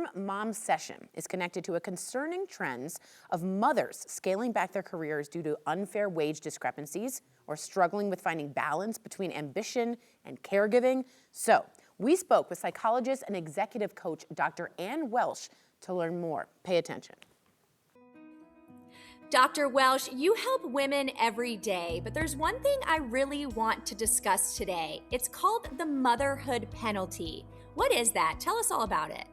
term mom session is connected to a concerning trends of mothers scaling back their careers due to unfair wage discrepancies or struggling with finding balance between ambition and caregiving. So we spoke with psychologist and executive coach Dr. Ann Welsh to learn more. Pay attention. Dr. Welsh, you help women every day, but there's one thing I really want to discuss today. It's called the motherhood penalty. What is that? Tell us all about it.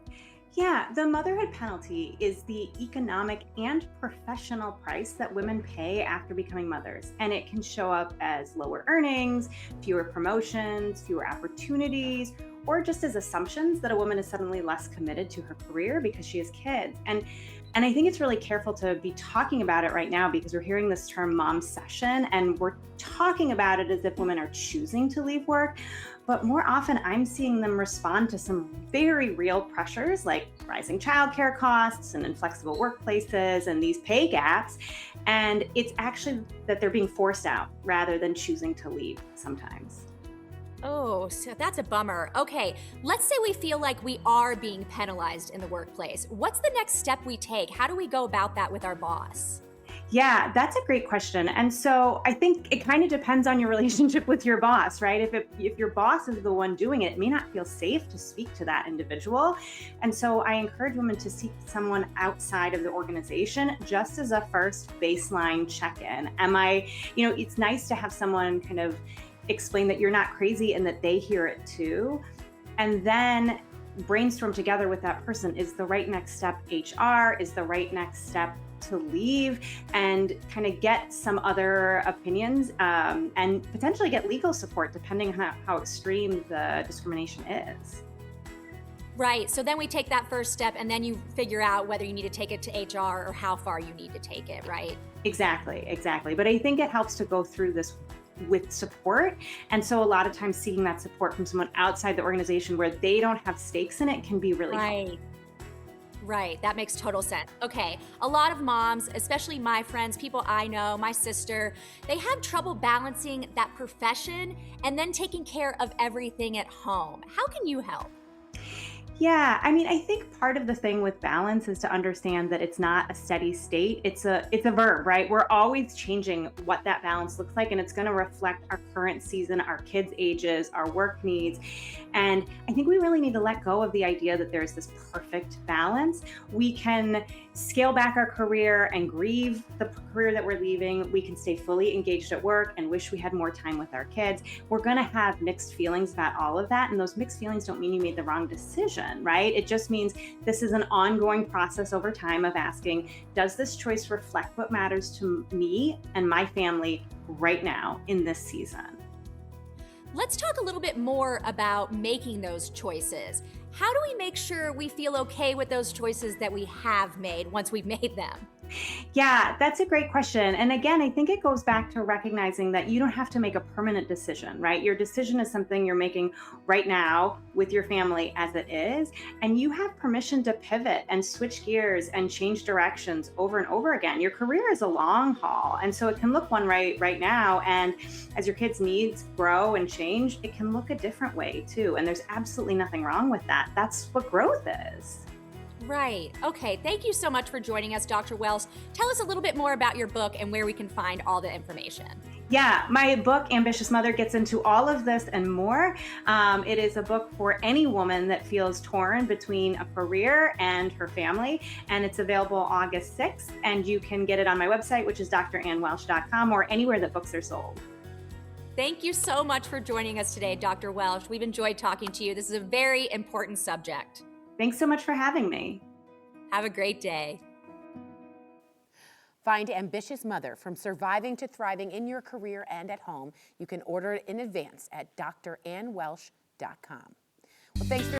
Yeah, the motherhood penalty is the economic and professional price that women pay after becoming mothers. And it can show up as lower earnings, fewer promotions, fewer opportunities, or just as assumptions that a woman is suddenly less committed to her career because she has kids. And I think it's really careful to be talking about it right now because we're hearing this term mom session and we're talking about it as if women are choosing to leave work. But more often I'm seeing them respond to some very real pressures like rising childcare costs and inflexible workplaces and these pay gaps. And it's actually that they're being forced out rather than choosing to leave sometimes. Oh, so that's a bummer. Okay, let's say we feel like we are being penalized in the workplace. What's the next step we take? How do we go about that with our boss? Yeah, that's a great question. And so I think it kind of depends on your relationship with your boss, right? If your boss is the one doing it, it may not feel safe to speak to that individual. And so I encourage women to seek someone outside of the organization just as a first baseline check-in. It's nice to have someone kind of explain that you're not crazy and that they hear it too. And then brainstorm together with that person. Is the right next step HR? Is the right next step to leave? And kind of get some other opinions and potentially get legal support depending on how extreme the discrimination is. Right, so then we take that first step and then you figure out whether you need to take it to HR or how far you need to take it, right? Exactly. But I think it helps to go through this with support. And so a lot of times seeking that support from someone outside the organization where they don't have stakes in it can be really helpful. Right, that makes total sense. Okay, a lot of moms, especially my friends, people I know, my sister, they have trouble balancing that profession and then taking care of everything at home. How can you help? Yeah, I think part of the thing with balance is to understand that it's not a steady state. It's a verb, right? We're always changing what that balance looks like, and it's going to reflect our current season, our kids' ages, our work needs. And I think we really need to let go of the idea that there's this perfect balance. We can scale back our career and grieve the career that we're leaving. We can stay fully engaged at work and wish we had more time with our kids. We're going to have mixed feelings about all of that. And those mixed feelings don't mean you made the wrong decision, right? It just means this is an ongoing process over time of asking, does this choice reflect what matters to me and my family right now in this season? Let's talk a little bit more about making those choices. How do we make sure we feel okay with those choices that we have made once we've made them? Yeah, that's a great question. And again, I think it goes back to recognizing that you don't have to make a permanent decision, right? Your decision is something you're making right now with your family as it is. And you have permission to pivot and switch gears and change directions over and over again. Your career is a long haul. And so it can look one right now. And as your kids' needs grow and change, it can look a different way too. And there's absolutely nothing wrong with that. That's what growth is. Right. Okay. Thank you so much for joining us, Dr. Welsh. Tell us a little bit more about your book and where we can find all the information. Yeah, my book, Ambitious Mother, gets into all of this and more. It is a book for any woman that feels torn between a career and her family, and it's available August 6th, and you can get it on my website, which is drannwelsh.com, or anywhere that books are sold. Thank you so much for joining us today, Dr. Welsh. We've enjoyed talking to you. This is a very important subject. Thanks so much for having me. Have a great day. Find Ambitious Mother: From Surviving to Thriving in Your Career and at Home. You can order it in advance at drannwelsh.com. Well, thanks for